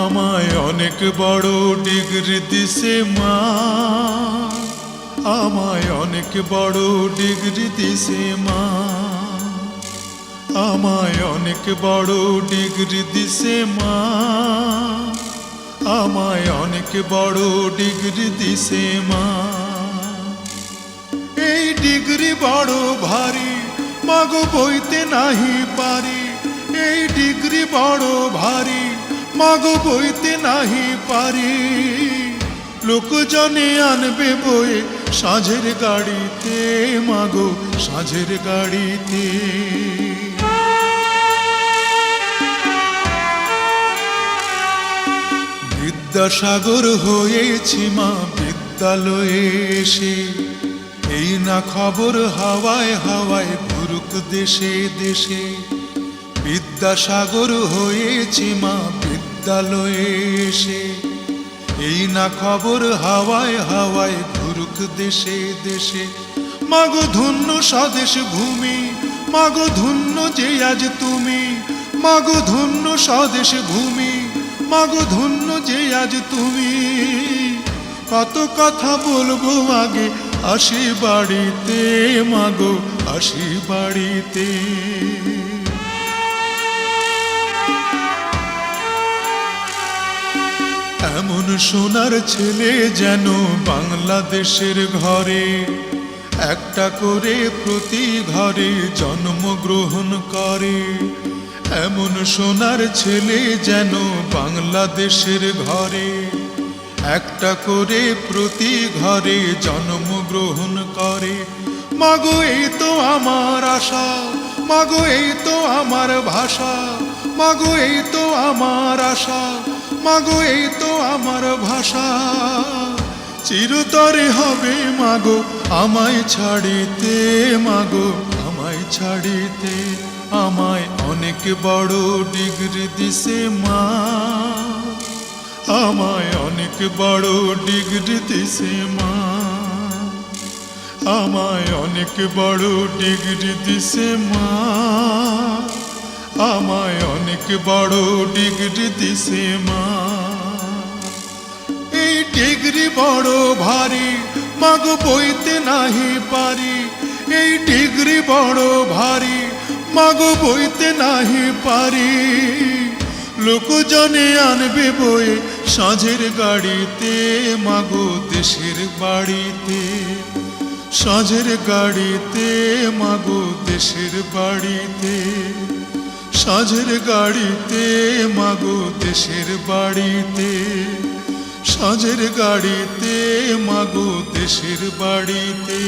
আমায় অনেক বড় ডিগ্রি দিছে মা, আমায় অনেক বড় ডিগ্রি দিছে মা, আমায় অনেক বড় ডিগ্রি দিছে মা, আমায় অনেক বড় ডিগ্রি দিছে মা। এই ডিগ্রি বড় ভারী মাগো বইতে নাহি পারি, এই ডিগ্রি বড় ভারী মাগো বইতে নাহি পারি। লোকজনে আনবে বয়ে সাঁঝের গাড়িতে মাগো সাঁঝের গাড়িতে। বিদ্যাসাগর হয়েছি মা বিদ্যালয়ে এসে, এই না খবর হাওয়ায় হাওয়ায় ঘুরুক দেশে দেশে। বিদ্যাসাগর হয়েছি মা বিদ্যালয়ে এসে, এই না খবর হাওয়ায় হাওয়ায় ঘুরুক দেশে দেশে। মাগো ধন্য স্বদেশ ভূমি, মাগো ধন্য যে আজ তুমি, মাগো ধন্য স্বদেশ ভূমি, মাগো ধন্য যে আজ তুমি। কত কথা বলবো আগে আসি বাড়িতে মাগো আসি বাড়িতে। এমন সোনার ছেলে যেন বাংলাদেশের ঘরে, একটা করে প্রতি ঘরে জন্মগ্রহণ করে। এমন সোনার ছেলে যেন বাংলাদেশের ঘরে, একটা করে প্রতি ঘরে জন্মগ্রহণ করে। মাগো এই তো আমার আশা, মাগো এই তো আমার ভাষা, মাগো এই তো আমার আশা, মাগো এই তো আমার ভাষা। চিরতরে হবে মাগো আমায় ছাড়িতে, মাগো আমায় ছাড়িতে। আমায় অনেক বড় ডিগ্রি দিছে মা, আমায় অনেক বড় ডিগ্রি দিছে মা, আমায় অনেক বড় ডিগ্রি দিছে মা, আমায় অনেক বড় ডিগ্রি দিছে মা। এই ডিগ্রি বড় ভারী মাগো বইতে নাহি পারি, এই ডিগ্রি বড় ভারী মাগো বইতে নাহি পারি। লোকজনে আনবে বয়ে সাঁঝের গাড়িতে মাগো দেশের বাড়িতে, সাঁঝের গাড়িতে মাগো দেশের বাড়িতে, সাঁঝের গাড়িতে মাগো দেশের বাড়িতে, সাঁঝের গাড়িতে মাগো দেশের বাড়িতে।